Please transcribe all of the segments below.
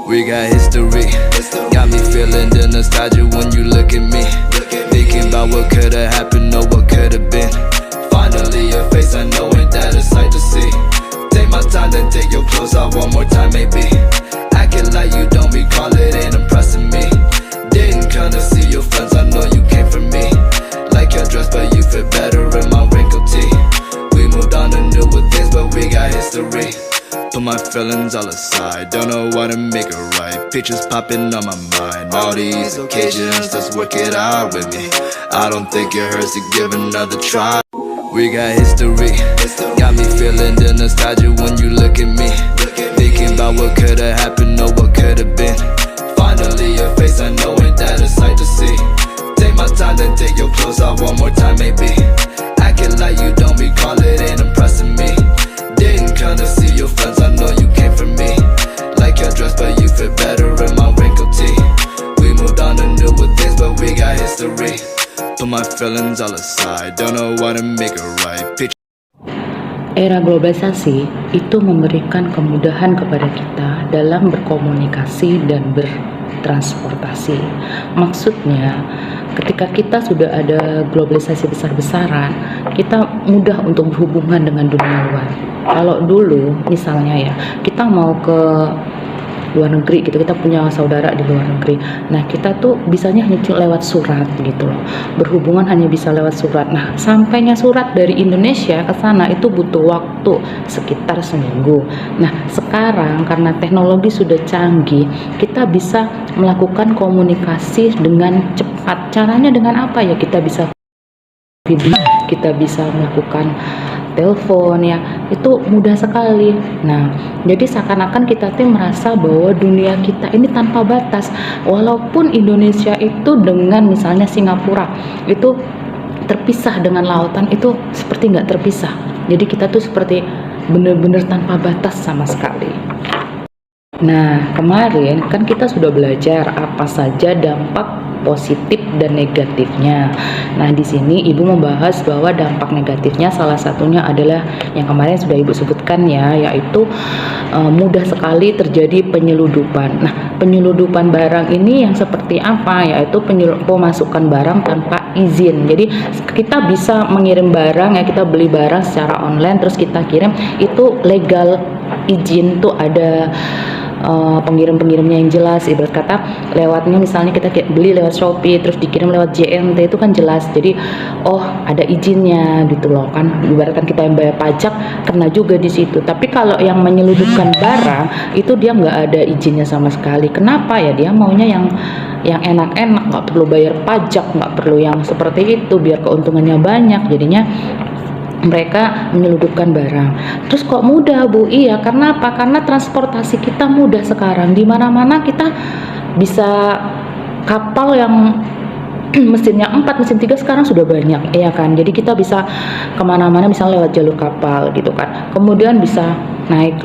We got history, got me feeling the nostalgia when you look at me. Thinking about what could've happened or what could've been. Finally your face, I know ain't that a sight to see. Take my time, then take your clothes off one more time maybe. Acting like you don't recall it, ain't impressing me. Didn't come to see your friends, I know you came for me. Like your dress, but you fit better in my wrinkled tee. We moved on to newer things, but we got history. Put my feelings all aside, don't know what to make it right. Pictures popping on my mind, all these occasions, let's work it out with me. I don't think it hurts to give another try. We got history, got me feeling the nostalgia when you look at me. Thinking about what could've happened or what could've been. Finally your face, I know ain't that a sight to see. Take my time, then take your clothes off one more time maybe. Acting like you don't recall it, ain't impressing me. Didn't come to see your friends, I know you came for me. Like your dress, but you fit better in my wrinkled tee. We moved on to newer things, but we got history. Put my feelings all aside, don't know what to make it right. Era globalisasi itu memberikan kemudahan kepada kita dalam berkomunikasi dan bertransportasi. Maksudnya, ketika kita sudah ada globalisasi besar-besaran, kita mudah untuk berhubungan dengan dunia luar. Kalau dulu, misalnya ya, kita mau ke luar negeri gitu, kita punya saudara di luar negeri, nah kita tuh bisanya hanya lewat surat gitu loh, berhubungan hanya bisa lewat surat. Nah sampainya surat dari Indonesia ke sana itu butuh waktu sekitar seminggu. Nah sekarang karena teknologi sudah canggih, kita bisa melakukan komunikasi dengan cepat. Caranya dengan apa ya? Kita bisa video, kita bisa melakukan telepon ya, itu mudah sekali. Nah, jadi seakan-akan kita tuh merasa bahwa dunia kita ini tanpa batas. Walaupun Indonesia itu dengan misalnya Singapura itu terpisah dengan lautan, itu seperti nggak terpisah. Jadi kita tuh seperti benar-benar tanpa batas sama sekali. Nah, kemarin kan kita sudah belajar apa saja dampak positif dan negatifnya. Nah, di sini Ibu membahas bahwa dampak negatifnya salah satunya adalah yang kemarin sudah Ibu sebutkan ya, yaitu mudah sekali terjadi penyeludupan. Nah, penyeludupan barang ini yang seperti apa? Yaitu pemasukan barang tanpa izin. Jadi kita bisa mengirim barang ya, kita beli barang secara online terus kita kirim, itu legal, izin tuh ada pengirim-pengirimnya yang jelas. Ibarat kata lewatnya misalnya kita beli lewat Shopee terus dikirim lewat JNT, itu kan jelas, jadi oh ada izinnya gitu loh kan. Ibaratkan kita yang bayar pajak kena juga di situ. Tapi kalau yang menyeludupkan barang itu dia nggak ada izinnya sama sekali. Kenapa ya? Dia maunya yang enak-enak, nggak perlu bayar pajak, nggak perlu yang seperti itu biar keuntungannya banyak. Jadinya mereka menyeludupkan barang. Terus kok mudah, Bu? Iya, karena apa? Karena transportasi kita mudah sekarang. Di mana-mana kita bisa kapal yang mesinnya 4, mesin 3 sekarang sudah banyak, ya kan? Jadi kita bisa kemana-mana misalnya lewat jalur kapal gitu kan. Kemudian bisa naik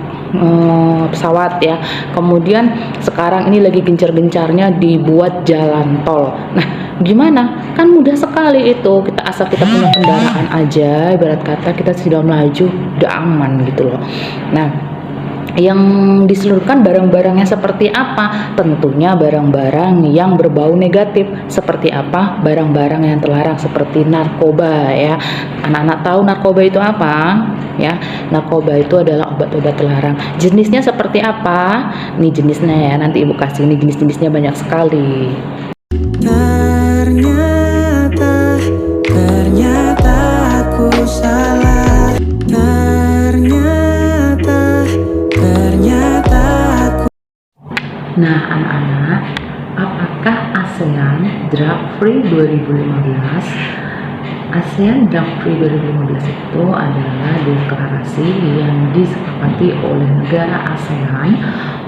pesawat ya. Kemudian sekarang ini lagi gencar-gencarnya dibuat jalan tol. Nah, gimana? Kan mudah sekali itu. Kita asal kita punya kendaraan aja, ibarat kata kita sudah melaju, udah aman gitu loh. Nah, yang diseluruhkan barang-barangnya seperti apa? Tentunya barang-barang yang berbau negatif. Seperti apa? Barang-barang yang terlarang seperti narkoba ya. Anak-anak tahu narkoba itu apa? Ya, narkoba itu adalah obat-obat terlarang. Jenisnya seperti apa? Nih jenisnya ya, nanti Ibu kasih. Ini jenis-jenisnya banyak sekali. Ternyata aku salah. Ternyata aku. Nah, anak-anak, apakah ASEAN Drug Free 2015? ASEAN Drug Free 2015 itu adalah deklarasi yang disepakati oleh negara ASEAN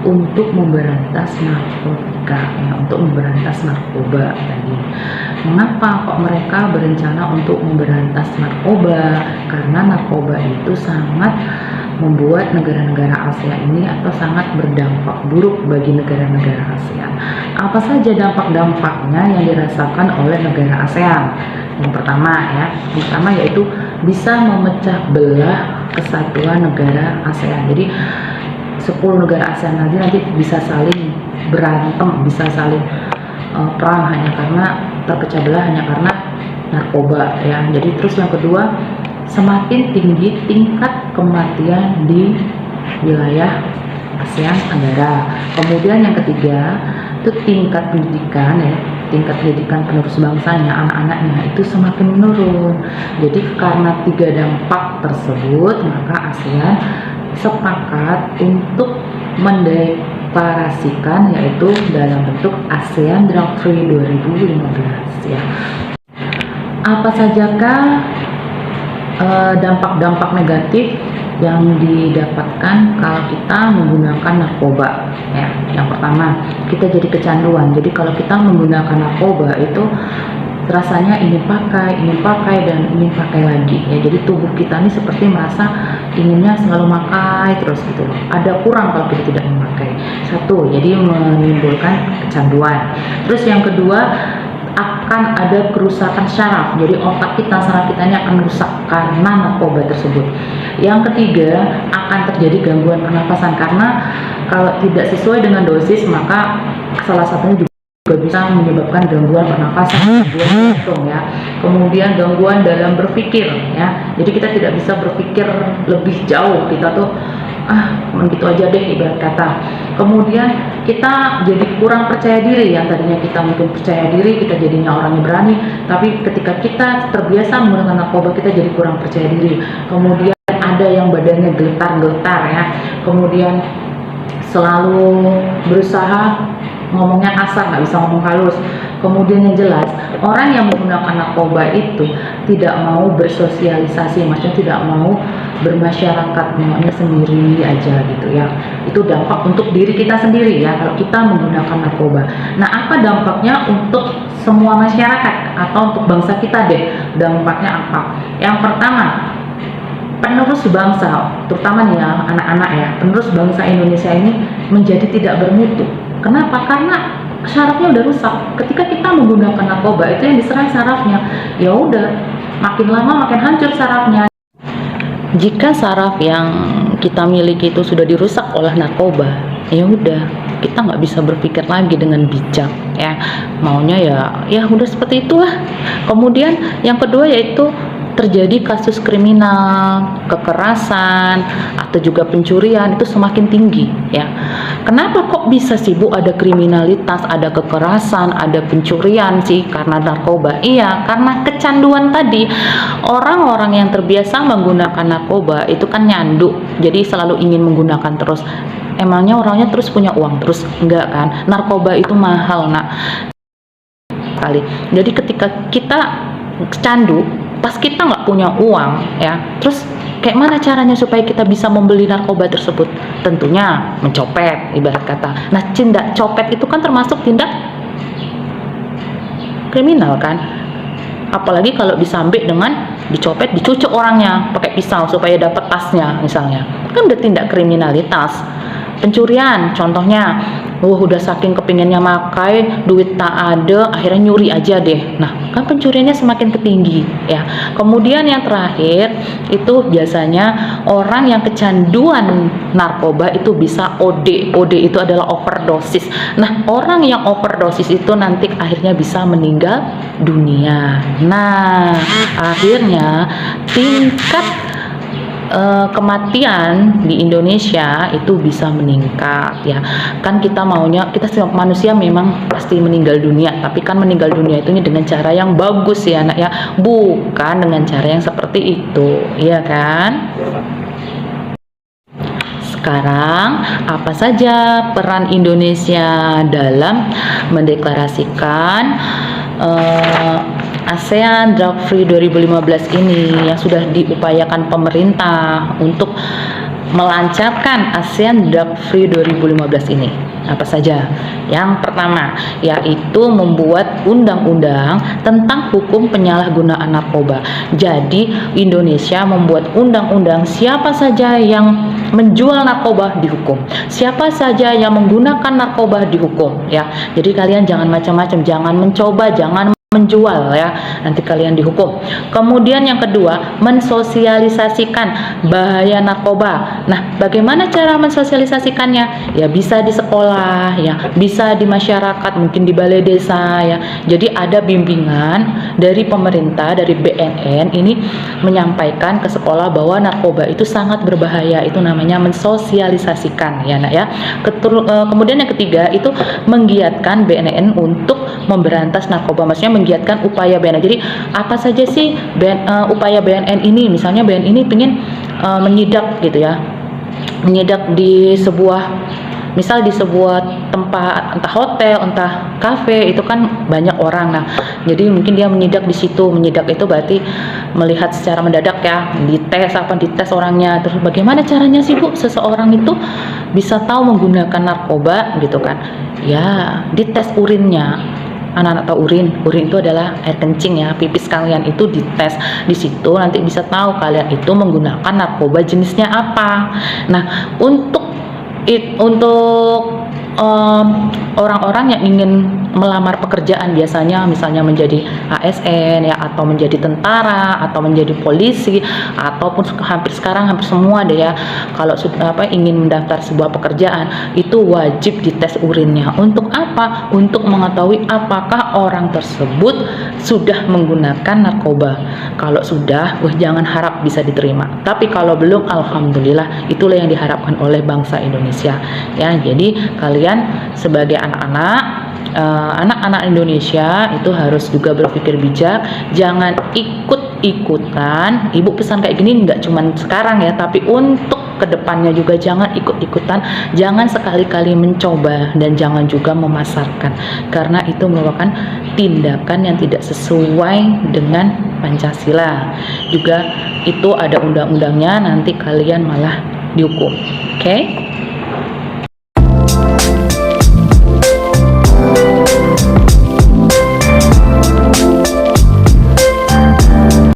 untuk memberantas narkotika, ya, untuk memberantas narkoba tadi. Mengapa kok mereka berencana untuk memberantas narkoba? Karena narkoba itu sangat membuat negara-negara ASEAN ini atau sangat berdampak buruk bagi negara-negara ASEAN. Apa saja dampak-dampaknya yang dirasakan oleh negara ASEAN? Yang pertama yaitu bisa memecah belah kesatuan negara ASEAN. Jadi 10 negara ASEAN nanti bisa saling berantem, bisa saling perang hanya karena terpecah belah hanya karena narkoba ya. Jadi terus yang kedua, semakin tinggi tingkat kematian di wilayah ASEAN Tenggara. Kemudian yang ketiga itu tingkat pendidikan ya, tingkat pendidikan penerus bangsanya, anak-anaknya itu semakin menurun. Jadi karena 3 dampak tersebut, maka ASEAN sepakat untuk mendeklarasikan, yaitu dalam bentuk ASEAN Drug Free 2015 ya. Apa sajakah dampak-dampak negatif yang didapatkan kalau kita menggunakan narkoba ya? Yang pertama, kita jadi kecanduan. Jadi kalau kita menggunakan narkoba itu rasanya ingin pakai dan ingin pakai lagi ya. Jadi tubuh kita ini seperti merasa inginnya selalu pakai terus gitu loh. Ada kurang kalau kita tidak memakai. Satu, jadi menimbulkan kecanduan. Terus yang kedua, akan ada kerusakan syaraf. Jadi otak kita, saraf kita ini akan rusak karena narkoba tersebut. Yang ketiga, akan terjadi gangguan pernapasan karena kalau tidak sesuai dengan dosis, maka salah satunya juga bisa menyebabkan gangguan pernapasan, gangguan jantung ya. Kemudian gangguan dalam berpikir ya. Jadi kita tidak bisa berpikir lebih jauh. Kita tuh begitu aja deh ibarat kata. Kemudian kita jadi kurang percaya diri, yang tadinya kita mungkin percaya diri, kita jadinya orangnya berani, tapi ketika kita terbiasa menggunakan narkoba, kita jadi kurang percaya diri. Kemudian ada yang badannya getar-getar ya, kemudian selalu berusaha ngomongnya kasar, nggak bisa ngomong halus. Kemudian yang jelas, orang yang menggunakan narkoba itu tidak mau bersosialisasi, maksudnya tidak mau bermasyarakat, maunya sendiri aja gitu ya. Itu dampak untuk diri kita sendiri ya kalau kita menggunakan narkoba. Nah, apa dampaknya untuk semua masyarakat atau untuk bangsa kita deh? Dampaknya apa? Yang pertama, penerus bangsa, terutama nih ya anak-anak ya, penerus bangsa Indonesia ini menjadi tidak bermutu. Kenapa? Karena sarafnya udah rusak. Ketika kita menggunakan narkoba, itu yang diserang sarafnya. Ya udah, makin lama makin hancur sarafnya. Jika saraf yang kita miliki itu sudah dirusak oleh narkoba, ya udah, kita nggak bisa berpikir lagi dengan bijak ya. Maunya ya udah seperti itulah. Kemudian yang kedua yaitu terjadi kasus kriminal, kekerasan, atau juga pencurian itu semakin tinggi ya. Kenapa kok bisa sih Bu ada kriminalitas, ada kekerasan, ada pencurian sih? Karena narkoba. Iya, karena kecanduan tadi. Orang-orang yang terbiasa menggunakan narkoba itu kan nyanduk, jadi selalu ingin menggunakan terus. Emangnya orangnya terus punya uang terus? Enggak kan? Narkoba itu mahal nak kali. Jadi ketika kita candu, pas kita nggak punya uang ya, terus kayak mana caranya supaya kita bisa membeli narkoba tersebut? Tentunya mencopet ibarat kata. Nah, tindak copet itu kan termasuk tindak kriminal kan? Apalagi kalau disambit dengan dicopet, dicucuk orangnya pakai pisau supaya dapat tasnya misalnya, kan udah tindak kriminalitas. Pencurian contohnya, udah saking kepinginnya makai, duit tak ada, akhirnya nyuri aja deh. Nah, kan pencuriannya semakin ketinggi ya. Kemudian yang terakhir itu biasanya orang yang kecanduan narkoba itu bisa OD. OD itu adalah overdosis. Nah, orang yang overdosis itu nanti akhirnya bisa meninggal dunia. Nah, akhirnya tingkat kematian di Indonesia itu bisa meningkat ya. Kan kita maunya, kita setiap manusia memang pasti meninggal dunia, tapi kan meninggal dunia itu dengan cara yang bagus ya anak ya, bukan dengan cara yang seperti itu, iya kan? Sekarang apa saja peran Indonesia dalam mendeklarasikan ASEAN Drug Free 2015 ini yang sudah diupayakan pemerintah untuk melancarkan ASEAN Drug Free 2015 ini? Apa saja? Yang pertama yaitu membuat undang-undang tentang hukum penyalahgunaan narkoba. Jadi Indonesia membuat undang-undang siapa saja yang menjual narkoba dihukum, siapa saja yang menggunakan narkoba dihukum ya. Jadi kalian jangan macam-macam, jangan mencoba, jangan menjual ya, nanti kalian dihukum. Kemudian yang kedua, mensosialisasikan bahaya narkoba. Nah, bagaimana cara mensosialisasikannya? Ya bisa di sekolah ya, bisa di masyarakat, mungkin di balai desa ya. Jadi ada bimbingan dari pemerintah, dari BNN ini menyampaikan ke sekolah bahwa narkoba itu sangat berbahaya. Itu namanya mensosialisasikan ya nak ya. Kemudian yang ketiga itu menggiatkan BNN untuk memberantas narkoba, maksudnya menggiatkan upaya BNN. Jadi apa saja sih upaya BNN ini? Misalnya BNN ini ingin menyidak gitu ya, menyidak di sebuah, misal di sebuah tempat, entah hotel, entah kafe, itu kan banyak orang. Nah, jadi mungkin dia menyidak di situ. Menyidak itu berarti melihat secara mendadak ya, dites orangnya. Terus bagaimana caranya sih Bu seseorang itu bisa tahu menggunakan narkoba gitu kan? Ya, dites urinnya. Anak-anak tahu urin itu adalah air kencing ya, pipis kalian itu dites di situ, nanti bisa tahu kalian itu menggunakan narkoba jenisnya apa. Nah, untuk orang-orang yang ingin melamar pekerjaan, biasanya misalnya menjadi ASN ya, atau menjadi tentara, atau menjadi polisi, ataupun hampir semua deh ya, kalau sudah ingin mendaftar sebuah pekerjaan itu wajib dites urinnya. Untuk apa? Untuk mengetahui apakah orang tersebut sudah menggunakan narkoba. Kalau sudah, jangan harap bisa diterima. Tapi kalau belum, alhamdulillah, itulah yang diharapkan oleh bangsa Indonesia ya. Jadi kalian sebagai anak-anak Indonesia itu harus juga berpikir bijak, jangan ikut-ikutan. Ibu pesan kayak gini nggak cuman sekarang ya, tapi untuk kedepannya juga jangan ikut-ikutan, jangan sekali-kali mencoba, dan jangan juga memasarkan, karena itu merupakan tindakan yang tidak sesuai dengan Pancasila. Juga itu ada undang-undangnya, nanti kalian malah dihukum. Oke?